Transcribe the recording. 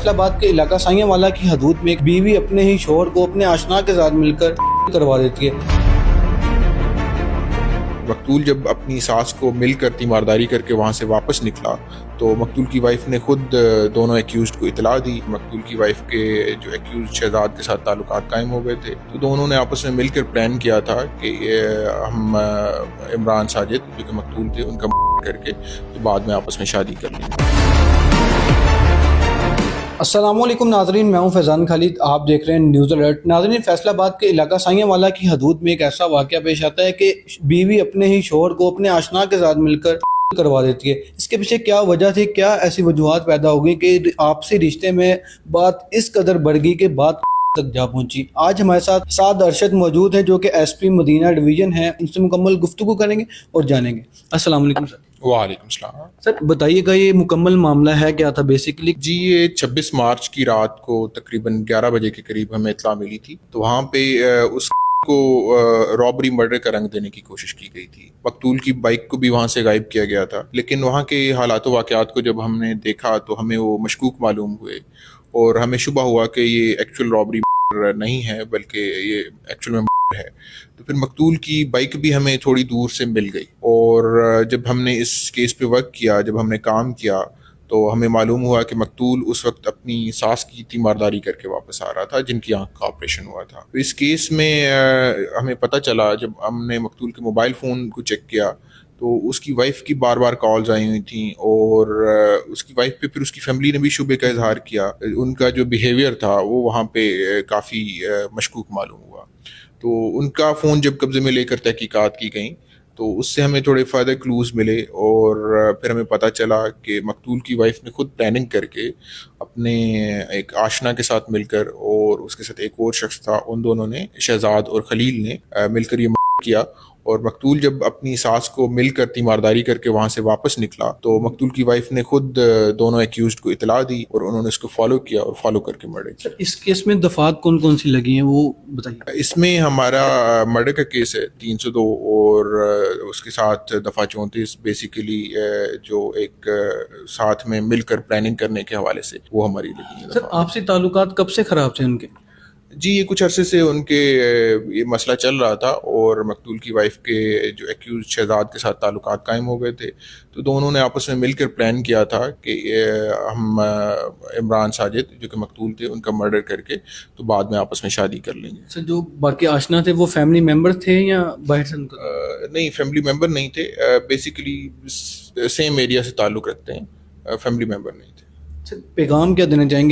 فیصل آباد کے علاقہ سائیاں والا کی حدود میں ایک بیوی اپنے ہی شوہر کو اپنے آشنا کے ساتھ مل کر کروا دیتی ہے۔ مقتول جب اپنی ساس کو مل کر تیمارداری کر کے وہاں سے واپس نکلا تو مقتول کی وائف نے خود دونوں ایکیوزڈ کو اطلاع دی۔ مقتول کی وائف کے جو ایکیوزڈ شہزاد کے ساتھ تعلقات قائم ہو گئے تھے، تو دونوں نے آپس میں مل کر پلان کیا تھا کہ ہم عمران ساجد جو کہ مقتول تھے ان کا کر کے تو بعد میں آپس میں شادی کر لیں گے۔ السلام علیکم ناظرین، میں ہوں فیضان خالد، آپ دیکھ رہے ہیں نیوز الرٹ۔ ناظرین، فیصل آباد کے علاقہ سائیاں والا کی حدود میں ایک ایسا واقعہ پیش آتا ہے کہ بیوی اپنے ہی شوہر کو اپنے آشنا کے ساتھ مل کر کروا دیتی ہے۔ اس کے پیچھے کیا وجہ تھی، کیا ایسی وجوہات پیدا ہو گئی کہ آپسی رشتے میں بات اس قدر بڑھ گئی کہ بات تک جا پہنچی؟ آج ہمارے ساتھ سعد ارشد موجود ہے جو کہ ایس پی مدینہ ڈویژن ہے، ان سے مکمل گفتگو کریں گے اور جانیں گے۔ السلام علیکم سر۔ وعلیکم السلام۔ سر بتائیے گا یہ مکمل معاملہ ہے کیا تھا بیسیکلی؟ جی، یہ 26 مارچ کی رات کو تقریباً 11 بجے کے قریب ہمیں اطلاع ملی تھی، تو وہاں پہ اس کو رابری مرڈر کا رنگ دینے کی کوشش کی گئی تھی۔ مقتول کی بائک کو بھی وہاں سے غائب کیا گیا تھا، لیکن وہاں کے حالات و واقعات کو جب ہم نے دیکھا تو ہمیں وہ مشکوک معلوم ہوئے اور ہمیں شبہ ہوا کہ یہ ایکچوئل رابری نہیں ہے بلکہ یہ ایکچوئل میں ہے۔ تو پھر مقتول کی بائک بھی ہمیں تھوڑی دور سے مل گئی، اور جب ہم نے اس کیس پہ ورک کیا، جب ہم نے کام کیا تو ہمیں معلوم ہوا کہ مقتول اس وقت اپنی ساس کی تیمارداری کر کے واپس آ رہا تھا جن کی آنکھ کا آپریشن ہوا تھا۔ تو اس کیس میں ہمیں پتہ چلا، جب ہم نے مقتول کے موبائل فون کو چیک کیا تو اس کی وائف کی بار بار کالز آئی ہوئی تھیں، اور اس کی وائف پہ پھر اس کی فیملی نے بھی شبے کا اظہار کیا۔ ان کا جو بیہیویئر تھا وہ وہاں پہ کافی مشکوک معلوم ہوا۔ تو ان کا فون جب قبضے میں لے کر تحقیقات کی گئیں تو اس سے ہمیں تھوڑے فائدہ کلوز ملے، اور پھر ہمیں پتہ چلا کہ مقتول کی وائف نے خود پلاننگ کر کے اپنے ایک آشنا کے ساتھ مل کر، اور اس کے ساتھ ایک اور شخص تھا، ان دونوں نے، شہزاد اور خلیل نے مل کر یہ کیا۔ اور مقتول جب اپنی ساس کو مل کر تیمارداری کر کے وہاں سے واپس نکلا تو مقتول کی وائف نے خود دونوں ایکیوزڈ کو اطلاع دی اور انہوں نے اس کو فالو کیا اور فالو کر کے مرڈر کیا۔ اس کیس میں دفعات کون کون سی لگی ہیں وہ بتائیے۔ اس میں ہمارا مرڈر کا کیس ہے 302، اور اس کے ساتھ دفعہ 34 بیسیکلی جو ایک ساتھ میں مل کر پلاننگ کرنے کے حوالے سے وہ ہماری لگی ہے۔ سر آپسی تعلقات کب سے خراب تھے ان کے؟ جی، یہ کچھ عرصے سے ان کے یہ مسئلہ چل رہا تھا، اور مقتول کی وائف کے جو ایکیوز شہزاد کے ساتھ تعلقات قائم ہو گئے تھے، تو دونوں نے آپس میں مل کر پلان کیا تھا کہ ہم عمران ساجد جو کہ مقتول تھے ان کا مرڈر کر کے تو بعد میں آپس میں شادی کر لیں گے۔ سر جو باقی آشنا تھے وہ فیملی ممبر تھے یا باہر سے؟ نہیں، فیملی ممبر نہیں تھے، بیسیکلی سیم ایریا سے تعلق رکھتے ہیں، فیملی ممبر نہیں تھے۔ سر پیغام کیا دینا چاہیں گے